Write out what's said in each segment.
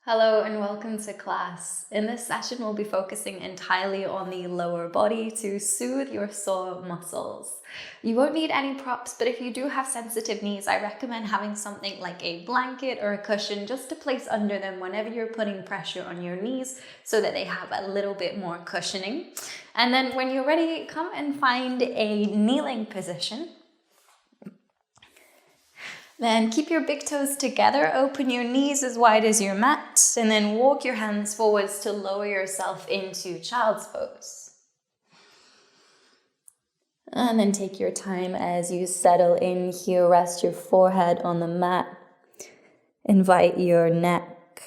Hello and welcome to class. In this session, we'll be focusing entirely on the lower body to soothe your sore muscles. You won't need any props, but if you do have sensitive knees, I recommend having something like a blanket or a cushion just to place under them whenever you're putting pressure on your knees so that they have a little bit more cushioning. And then when you're ready, come and find a kneeling position. Then keep your big toes together, open your knees as wide as your mat, and then walk your hands forwards to lower yourself into child's pose. And then take your time as you settle in here, rest your forehead on the mat. Invite your neck,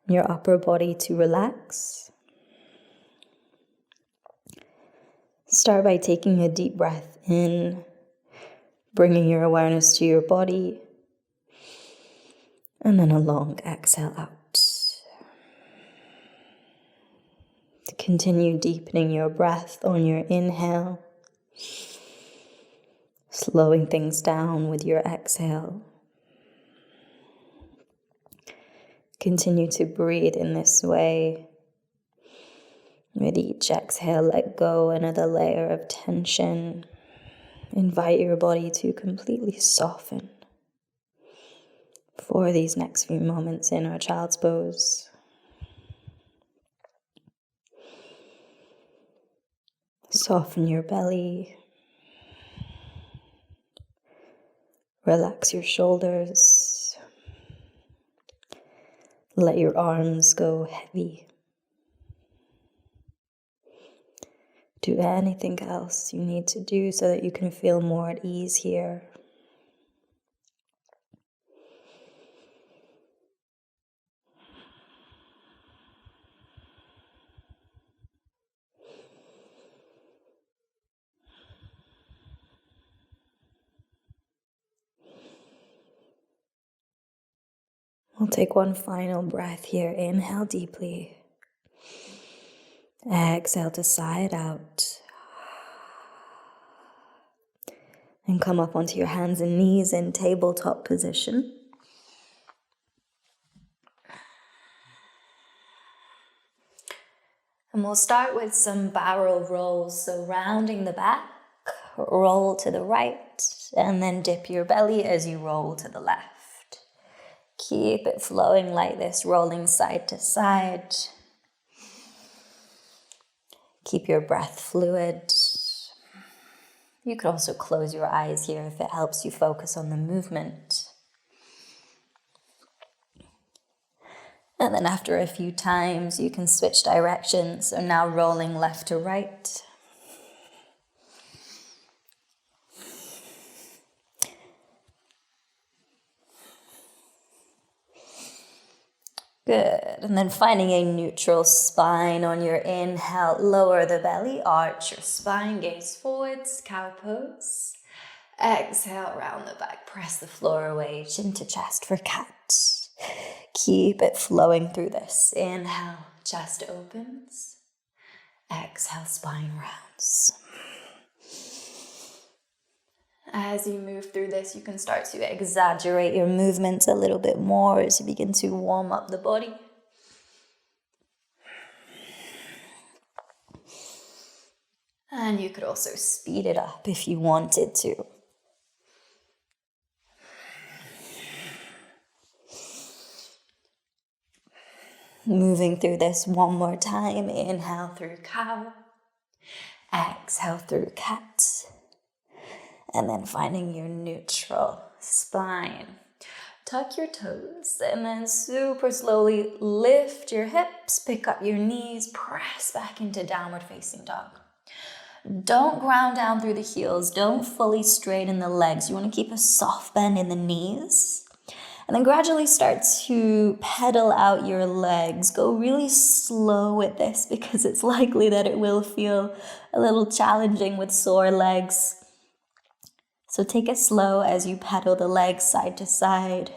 your upper body to relax. Start by taking a deep breath in, bringing your awareness to your body, and then a long exhale out. To continue deepening your breath on your inhale, slowing things down with your exhale. Continue to breathe in this way. With each exhale, let go another layer of tension. Invite your body to completely soften for these next few moments in our child's pose. Soften your belly. Relax your shoulders. Let your arms go heavy. Do anything else you need to do so that you can feel more at ease here. We'll take one final breath here. Inhale deeply. Exhale to sigh it out. And come up onto your hands and knees in tabletop position. And we'll start with some barrel rolls. So rounding the back, roll to the right, and then dip your belly as you roll to the left. Keep it flowing like this, rolling side to side. Keep your breath fluid. You could also close your eyes here if it helps you focus on the movement. And then after a few times, you can switch directions. So now rolling left to right. Good. And then finding a neutral spine on your inhale, lower the belly, arch your spine, gaze forwards, cow pose. Exhale, round the back, press the floor away, chin to chest for cat. Keep it flowing through this. Inhale, chest opens. Exhale, spine rounds. As you move through this, you can start to exaggerate your movements a little bit more as you begin to warm up the body. And you could also speed it up if you wanted to. Moving through this one more time. Inhale through cow. Exhale through cat. And then finding your neutral spine. Tuck your toes and then super slowly lift your hips, pick up your knees, press back into downward facing dog. Don't ground down through the heels. Don't fully straighten the legs. You want to keep a soft bend in the knees. And then gradually start to pedal out your legs. Go really slow with this because it's likely that it will feel a little challenging with sore legs. So take it slow as you pedal the legs side to side.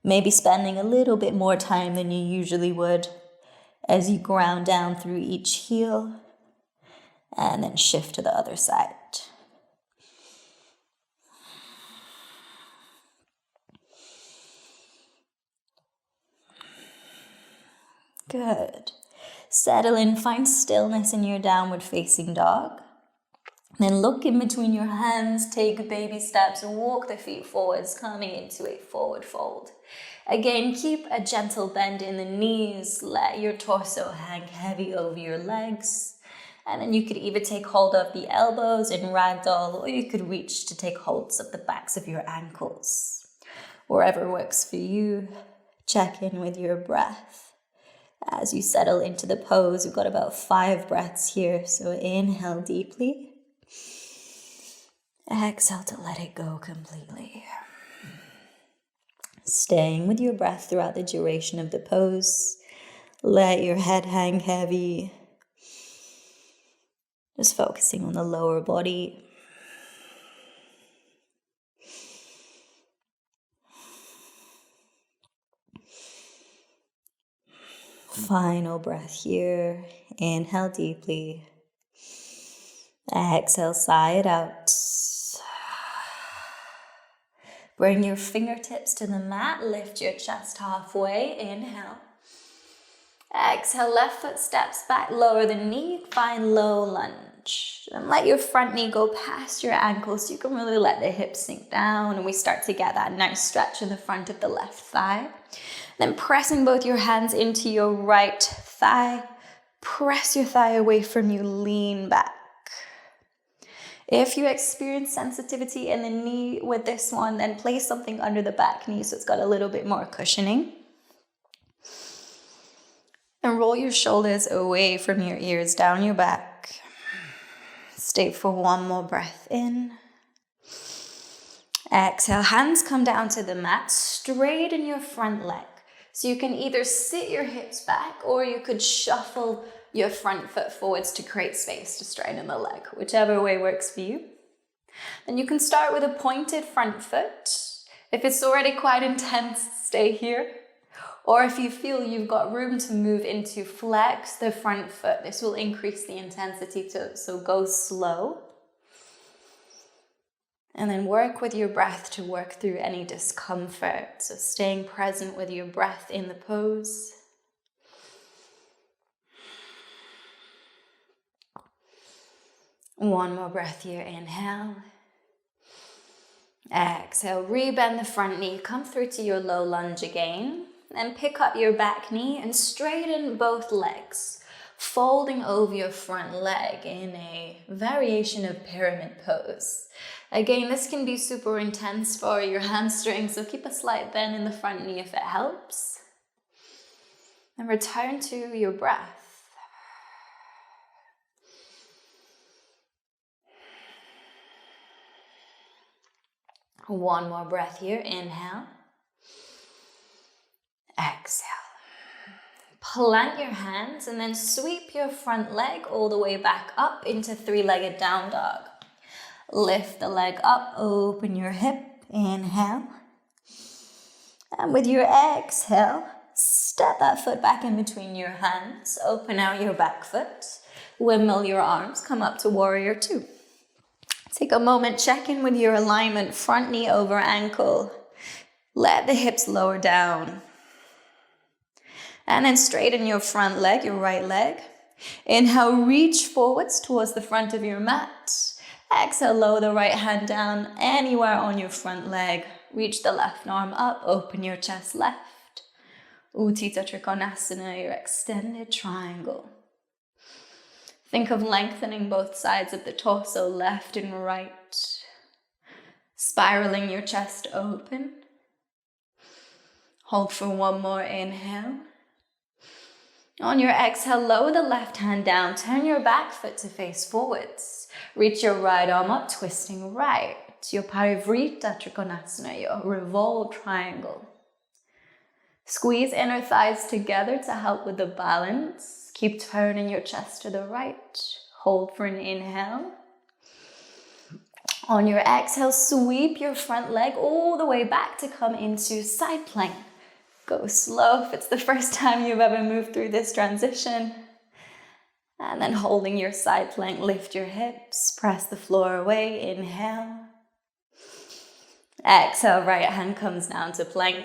Maybe spending a little bit more time than you usually would as you ground down through each heel and then shift to the other side. Good. Settle in, find stillness in your downward facing dog. Then look in between your hands, take baby steps, and walk the feet forwards, coming into a forward fold. Again, keep a gentle bend in the knees. Let your torso hang heavy over your legs. And then you could either take hold of the elbows in ragdoll, or you could reach to take holds of the backs of your ankles. Wherever works for you, check in with your breath. As you settle into the pose, we've got about 5 breaths here. So inhale deeply. Exhale to let it go completely. Staying with your breath throughout the duration of the pose. Let your head hang heavy. Just focusing on the lower body. Final breath here. Inhale deeply. Exhale, sigh it out. Bring your fingertips to the mat. Lift your chest halfway. Inhale. Exhale, left foot steps back. Lower the knee. Find low lunge. And let your front knee go past your ankles so you can really let the hips sink down. And we start to get that nice stretch in the front of the left thigh. Then pressing both your hands into your right thigh. Press your thigh away from you. Lean back. If you experience sensitivity in the knee with this one, then place something under the back knee so it's got a little bit more cushioning. And roll your shoulders away from your ears, down your back. Stay for one more breath in. Exhale, hands come down to the mat, straighten your front leg. So you can either sit your hips back or you could shuffle your front foot forwards to create space to straighten the leg, whichever way works for you. Then you can start with a pointed front foot. If it's already quite intense, stay here. Or if you feel you've got room to move into flex the front foot, this will increase the intensity so go slow. And then work with your breath to work through any discomfort. So staying present with your breath in the pose. One more breath here, inhale. Exhale, rebend the front knee, come through to your low lunge again. Then pick up your back knee and straighten both legs, folding over your front leg in a variation of pyramid pose. Again, this can be super intense for your hamstrings, so keep a slight bend in the front knee if it helps. And return to your breath. One more breath here, inhale. Exhale. Plant your hands and then sweep your front leg all the way back up into 3-legged down dog. Lift the leg up, open your hip, inhale. And with your exhale, step that foot back in between your hands, open out your back foot, windmill your arms, come up to warrior 2. Take a moment, check in with your alignment, front knee over ankle. Let the hips lower down. And then straighten your front leg, your right leg. Inhale, reach forwards towards the front of your mat. Exhale, lower the right hand down anywhere on your front leg. Reach the left arm up, open your chest left. Utthita Trikonasana, your extended triangle. Think of lengthening both sides of the torso, left and right. Spiraling your chest open. Hold for one more inhale. On your exhale, lower the left hand down. Turn your back foot to face forwards. Reach your right arm up, twisting right. Your Parivrita Trikonasana, your revolved triangle. Squeeze inner thighs together to help with the balance. Keep turning your chest to the right. Hold for an inhale. On your exhale, sweep your front leg all the way back to come into side plank. Go slow if it's the first time you've ever moved through this transition. And then holding your side plank, lift your hips, press the floor away, inhale. Exhale, right hand comes down to plank.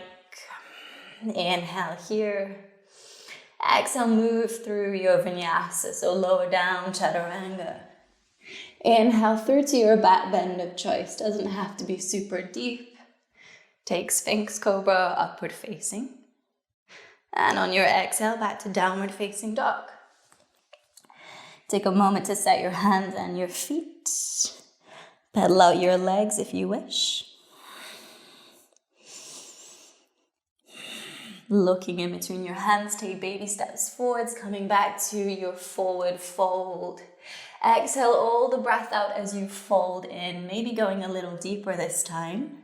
Inhale here. Exhale, move through your vinyasa, so lower down, chaturanga. Inhale through to your back bend of choice. Doesn't have to be super deep. Take Sphinx Cobra, upward facing. And on your exhale, back to downward facing dog. Take a moment to set your hands and your feet. Pedal out your legs if you wish. Looking in between your hands, take baby steps forwards, coming back to your forward fold. Exhale all the breath out as you fold in, maybe going a little deeper this time.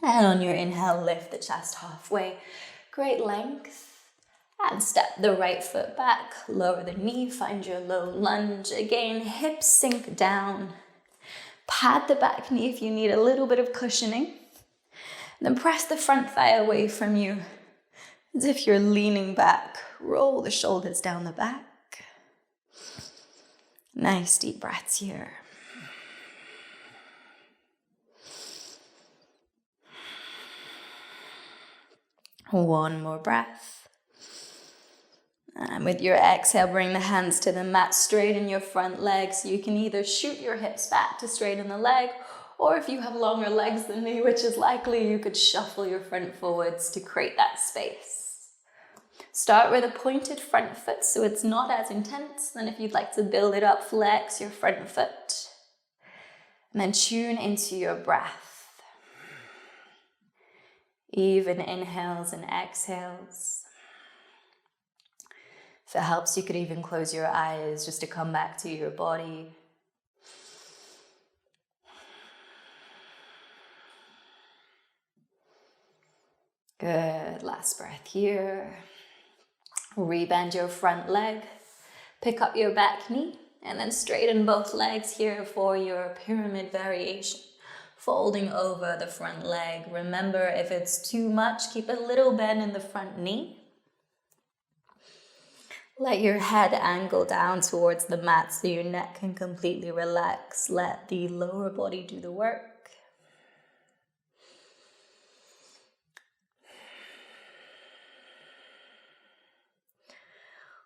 And on your inhale, lift the chest halfway. Great length. And step the right foot back, lower the knee, find your low lunge. Again, hips sink down. Pad the back knee if you need a little bit of cushioning. Then press the front thigh away from you as if you're leaning back. Roll the shoulders down the back. Nice deep breaths here. One more breath. And with your exhale, bring the hands to the mat, straighten your front legs. You can either shoot your hips back to straighten the leg, or if you have longer legs than me, which is likely, you could shuffle your front forwards to create that space. Start with a pointed front foot so it's not as intense. Then if you'd like to build it up, flex your front foot. And then tune into your breath. Even inhales and exhales. If it helps, you could even close your eyes just to come back to your body. Good, last breath here. Rebend your front leg, pick up your back knee, and then straighten both legs here for your pyramid variation. Folding over the front leg. Remember, if it's too much, keep a little bend in the front knee. Let your head angle down towards the mat so your neck can completely relax. Let the lower body do the work.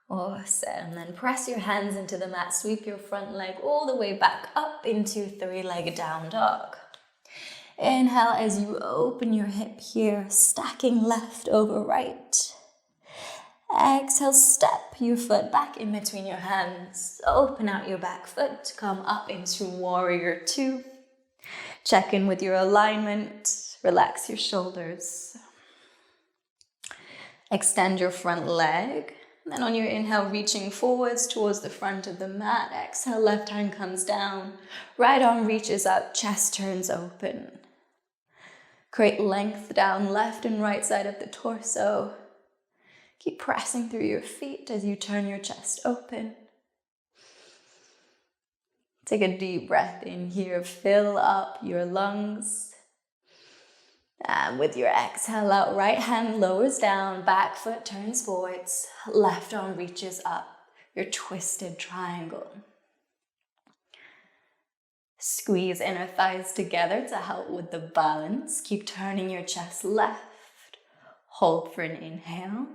Awesome. And then press your hands into the mat. Sweep your front leg all the way back up into three-legged down dog. Inhale as you open your hip here, stacking left over right. Exhale, step your foot back in between your hands. Open out your back foot, come up into warrior two. Check in with your alignment, relax your shoulders. Extend your front leg. Then on your inhale, reaching forwards towards the front of the mat. Exhale, left hand comes down. Right arm reaches up, chest turns open. Create length down left and right side of the torso. Keep pressing through your feet as you turn your chest open. Take a deep breath in here. Fill up your lungs. And with your exhale out, right hand lowers down, back foot turns forwards, left arm reaches up, your twisted triangle. Squeeze inner thighs together to help with the balance. Keep turning your chest left. Hold for an inhale.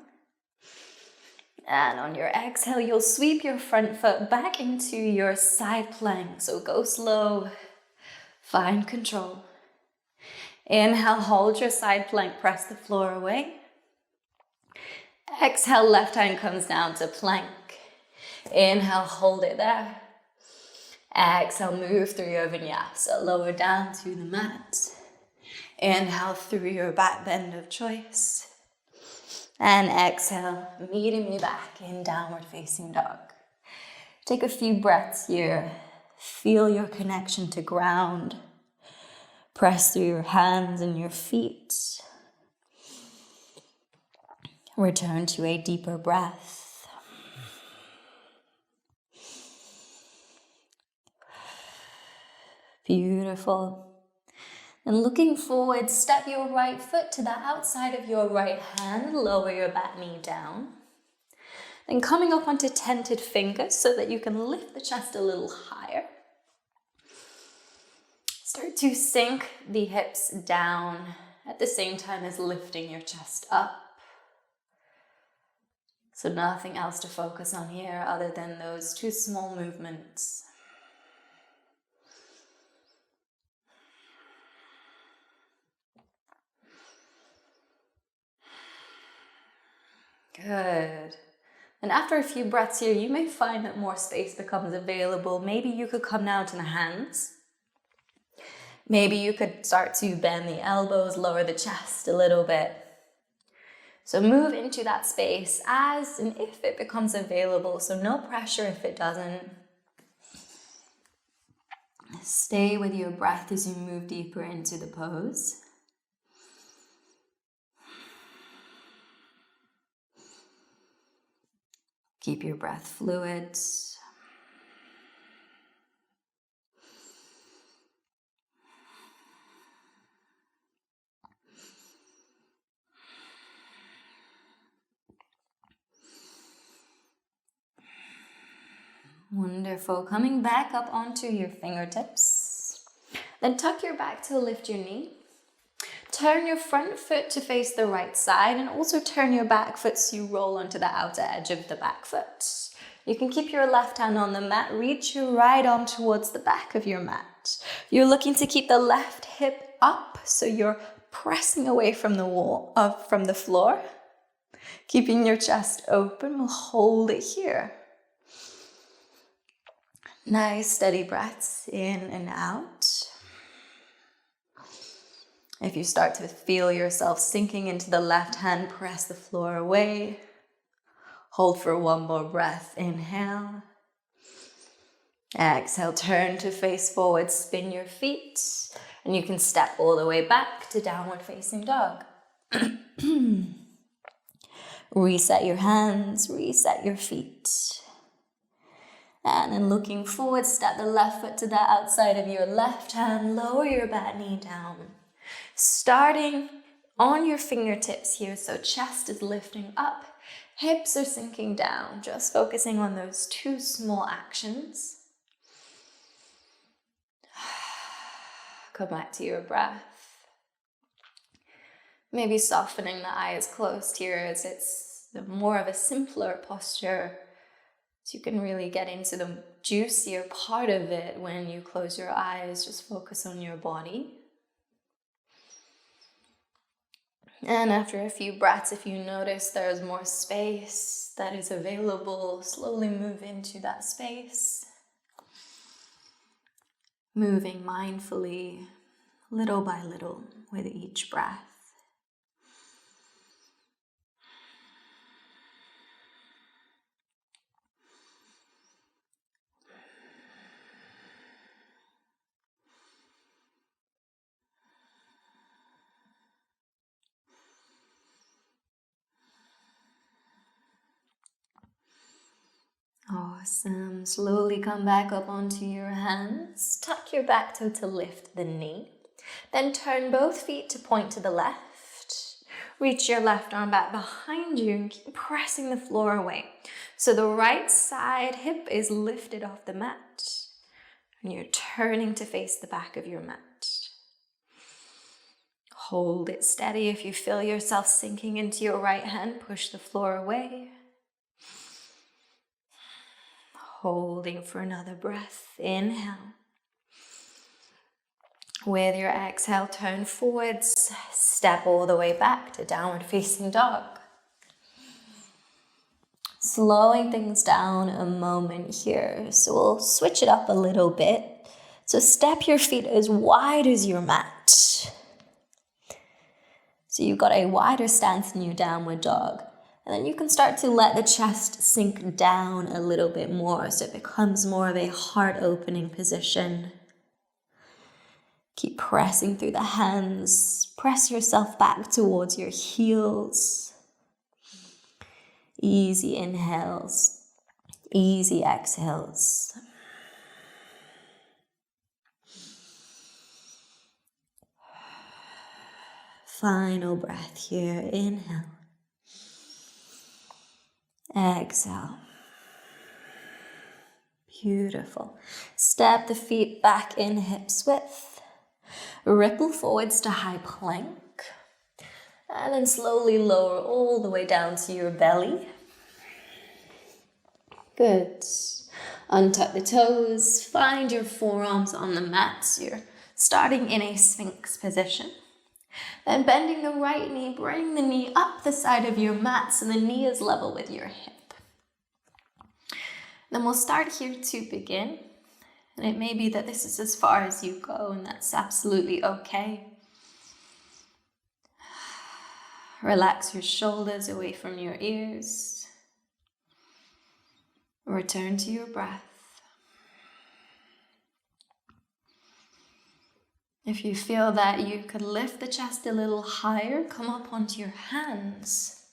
And on your exhale, you'll sweep your front foot back into your side plank. So go slow, find control. Inhale, hold your side plank, press the floor away. Exhale, left hand comes down to plank. Inhale, hold it there. Exhale, move through your vinyasa, lower down to the mat. Inhale through your back bend of choice. And exhale, meeting me back in downward facing dog. Take a few breaths here. Feel your connection to ground. Press through your hands and your feet. Return to a deeper breath. Beautiful. And looking forward, step your right foot to the outside of your right hand. Lower your back knee down. Then coming up onto tented fingers so that you can lift the chest a little higher. Start to sink the hips down at the same time as lifting your chest up. So nothing else to focus on here other than those two small movements. Good. And after a few breaths here, you may find that more space becomes available. Maybe you could come now to the hands. Maybe you could start to bend the elbows, lower the chest a little bit. So move into that space as and if it becomes available. So no pressure if it doesn't. Stay with your breath as you move deeper into the pose. Keep your breath fluid. Wonderful. Coming back up onto your fingertips. Then tuck your back to lift your knee. Turn your front foot to face the right side and also turn your back foot so you roll onto the outer edge of the back foot. You can keep your left hand on the mat. Reach your right arm towards the back of your mat. You're looking to keep the left hip up so you're pressing away from the wall, from the floor. Keeping your chest open, we'll hold it here. Nice steady breaths in and out. If you start to feel yourself sinking into the left hand, press the floor away. Hold for one more breath. Inhale. Exhale, turn to face forward, spin your feet, and you can step all the way back to downward facing dog. Reset your hands, reset your feet. And then looking forward, step the left foot to the outside of your left hand, lower your bad knee down. Starting on your fingertips here, so chest is lifting up, hips are sinking down, just focusing on those two small actions. Come back to your breath. Maybe softening the eyes closed here as it's more of a simpler posture. So you can really get into the juicier part of it when you close your eyes. Just focus on your body. And after a few breaths, if you notice there's more space that is available, slowly move into that space. Moving mindfully, little by little, with each breath. Awesome. Slowly come back up onto your hands. Tuck your back toe to lift the knee. Then turn both feet to point to the left. Reach your left arm back behind you and keep pressing the floor away. So the right side hip is lifted off the mat. And you're turning to face the back of your mat. Hold it steady. If you feel yourself sinking into your right hand, push the floor away. Holding for another breath. Inhale. With your exhale, turn forwards. Step all the way back to downward facing dog. Slowing things down a moment here. So we'll switch it up a little bit. So step your feet as wide as your mat. So you've got a wider stance in your downward dog. And then you can start to let the chest sink down a little bit more so it becomes more of a heart-opening position. Keep pressing through the hands. Press yourself back towards your heels. Easy inhales, easy exhales. Final breath here. Inhale. Exhale. Beautiful. Step the feet back in hips width. Ripple forwards to high plank. And then slowly lower all the way down to your belly. Good. Untuck the toes, find your forearms on the mat. So you're starting in a Sphinx position. Then bending the right knee, bring the knee up the side of your mat so the knee is level with your hip. Then we'll start here to begin. And it may be that this is as far as you go, and that's absolutely okay. Relax your shoulders away from your ears. Return to your breath. If you feel that you could lift the chest a little higher, come up onto your hands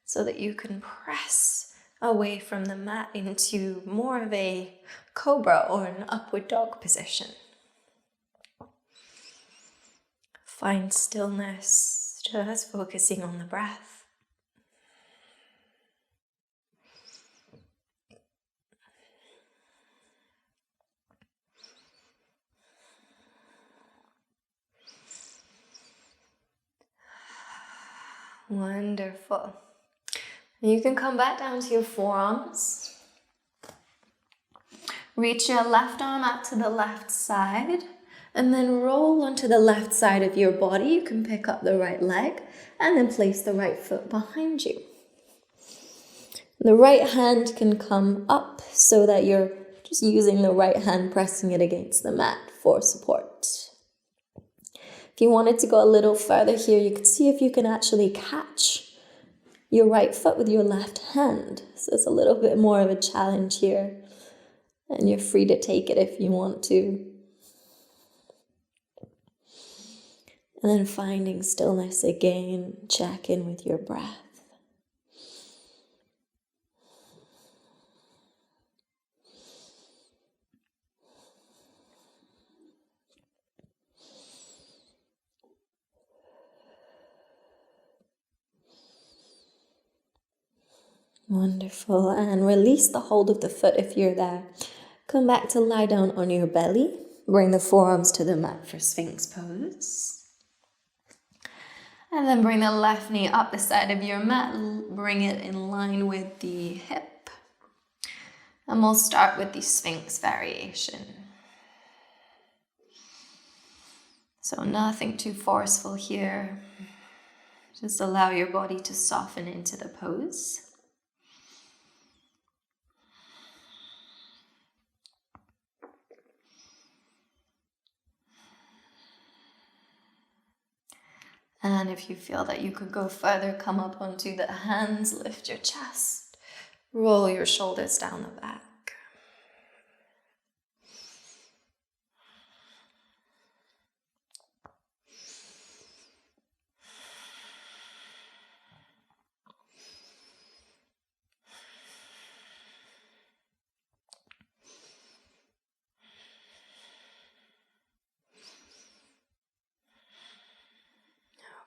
so that you can press away from the mat into more of a cobra or an upward dog position. Find stillness, just focusing on the breath. Wonderful. You can come back down to your forearms. Reach your left arm out to the left side and then roll onto the left side of your body. You can pick up the right leg and then place the right foot behind you. The right hand can come up so that you're just using the right hand, pressing it against the mat for support. If you wanted to go a little further here, you could see if you can actually catch your right foot with your left hand. So it's a little bit more of a challenge here. And you're free to take it if you want to. And then finding stillness again, check in with your breath. Wonderful. And release the hold of the foot if you're there. Come back to lie down on your belly. Bring the forearms to the mat for Sphinx pose. And then bring the left knee up the side of your mat. Bring it in line with the hip. And we'll start with the Sphinx variation. So nothing too forceful here. Just allow your body to soften into the pose. And if you feel that you could go further, come up onto the hands, lift your chest, roll your shoulders down the back.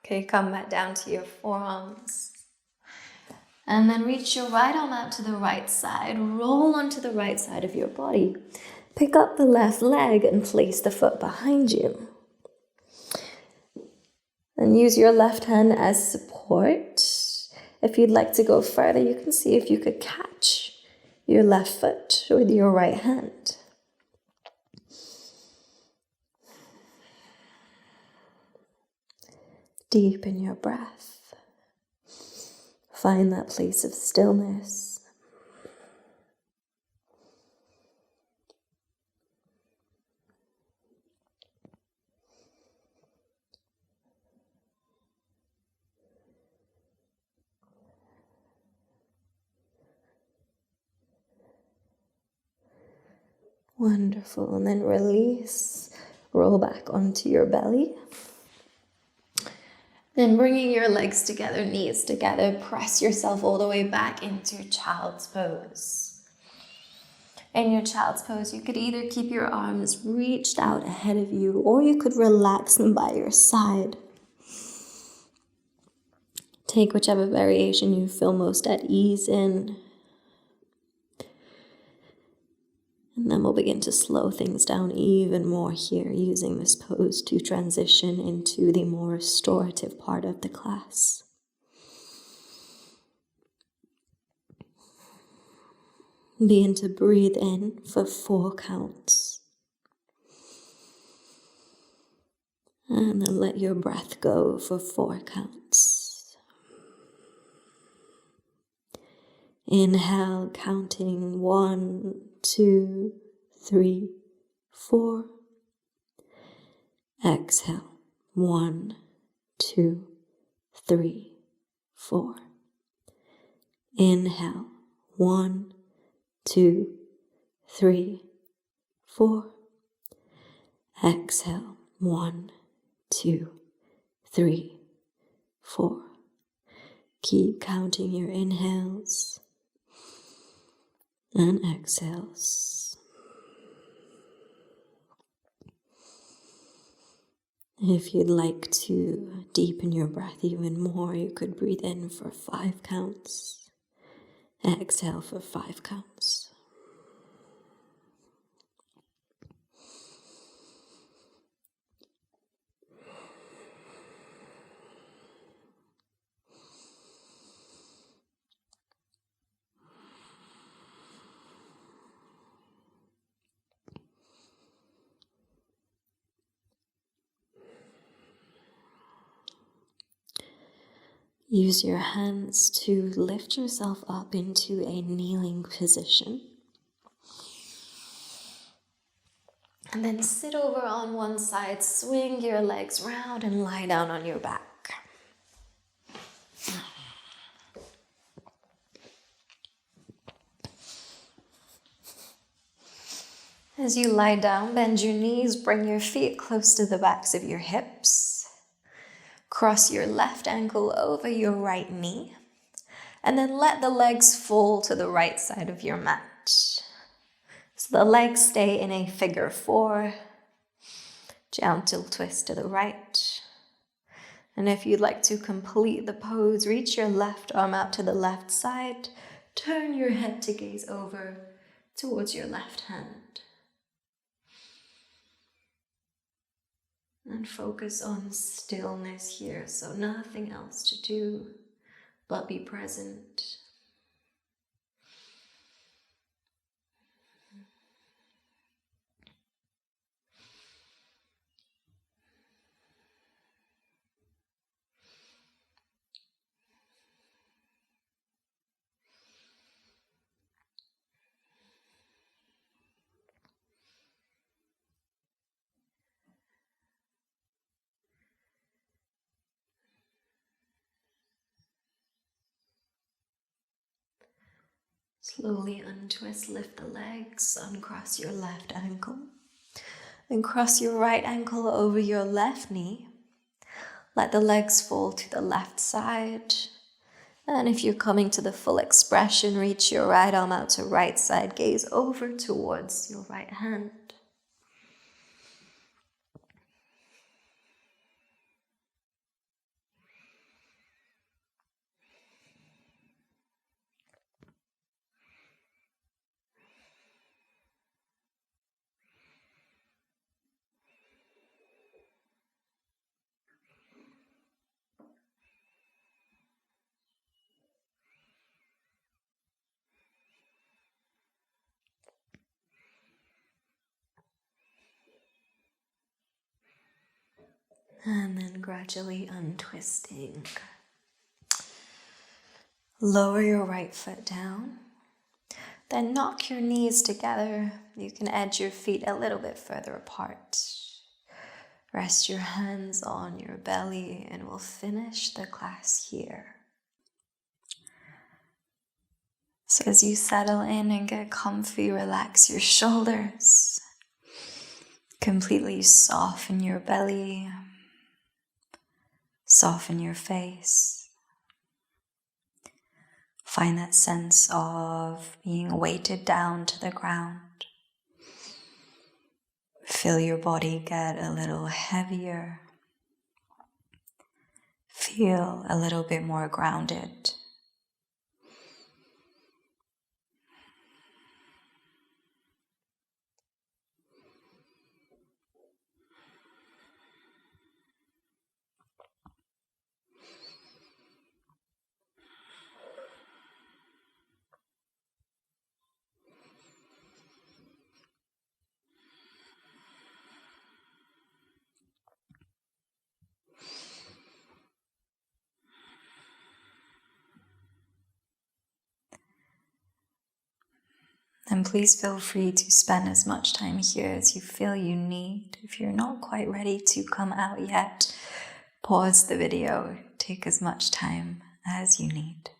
Okay, come back down to your forearms. And then reach your right arm out to the right side. Roll onto the right side of your body. Pick up the left leg and place the foot behind you. And use your left hand as support. If you'd like to go further, you can see if you could catch your left foot with your right hand. Deepen your breath. Find that place of stillness. Wonderful. And then release. Roll back onto your belly. Then bringing your legs together, knees together, press yourself all the way back into child's pose. In your child's pose, you could either keep your arms reached out ahead of you, or you could relax them by your side. Take whichever variation you feel most at ease in. And then we'll begin to slow things down even more here, using this pose to transition into the more restorative part of the class. Begin to breathe in for 4 counts. And then let your breath go for 4 counts. Inhale, counting 1, 2, 3, 4. Exhale, 1, 2, 3, 4. Inhale, 1, 2, 3, 4. Exhale, 1, 2, 3, 4. Keep counting your inhales and exhales. If you'd like to deepen your breath even more, you could breathe in for 5 counts. Exhale for 5 counts. Use your hands to lift yourself up into a kneeling position. And then sit over on one side, swing your legs round and lie down on your back. As you lie down, bend your knees, bring your feet close to the backs of your hips. Cross your left ankle over your right knee, and then let the legs fall to the right side of your mat. So the legs stay in a figure 4, gentle twist to the right. And if you'd like to complete the pose, reach your left arm out to the left side, turn your head to gaze over towards your left hand. And focus on stillness here, so nothing else to do but be present. Slowly untwist, lift the legs, uncross your left ankle. Then cross your right ankle over your left knee. Let the legs fall to the left side. And if you're coming to the full expression, reach your right arm out to right side, gaze over towards your right hand. And then gradually untwisting. Lower your right foot down. Then knock your knees together. You can edge your feet a little bit further apart. Rest your hands on your belly and we'll finish the class here. So as you settle in and get comfy, relax your shoulders. Completely soften your belly. Soften your face. Find that sense of being weighted down to the ground. Feel your body get a little heavier. Feel a little bit more grounded. And please feel free to spend as much time here as you feel you need. If you're not quite ready to come out yet, pause the video, take as much time as you need.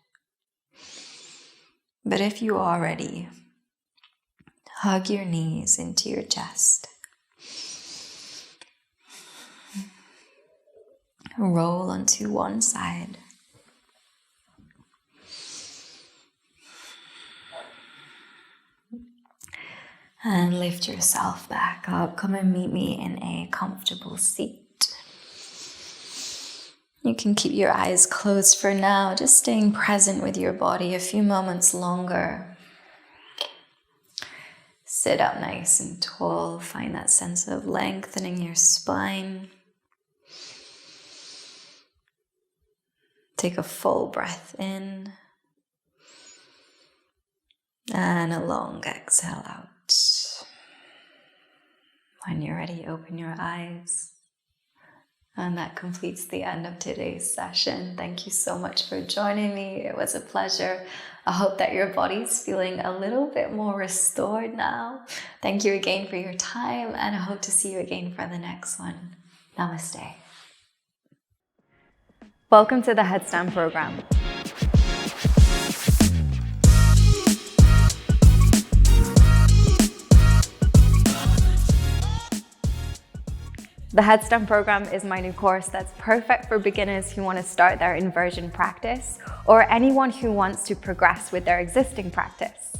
But if you are ready, hug your knees into your chest. Roll onto one side. And lift yourself back up. Come and meet me in a comfortable seat. You can keep your eyes closed for now, just staying present with your body a few moments longer. Sit up nice and tall. Find that sense of lengthening your spine. Take a full breath in. And a long exhale out. When you're ready, open your eyes. And that completes the end of today's session. Thank you so much for joining me. It was a pleasure. I hope that your body's feeling a little bit more restored now. Thank you again for your time, and I hope to see you again for the next one. Namaste. Welcome to the Headstand program. The Headstand program is my new course that's perfect for beginners who want to start their inversion practice or anyone who wants to progress with their existing practice.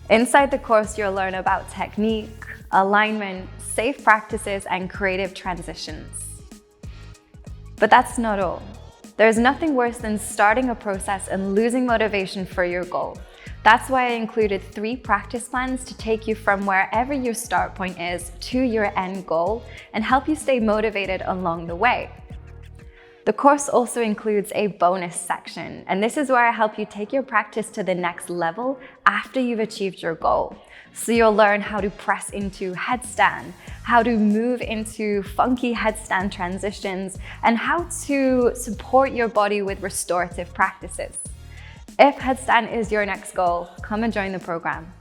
Inside the course, you'll learn about technique, alignment, safe practices, and creative transitions. But that's not all. There's nothing worse than starting a process and losing motivation for your goal. That's why I included 3 practice plans to take you from wherever your start point is to your end goal and help you stay motivated along the way. The course also includes a bonus section, and this is where I help you take your practice to the next level after you've achieved your goal. So you'll learn how to press into headstand, how to move into funky headstand transitions, and how to support your body with restorative practices. If headstand is your next goal, come and join the program.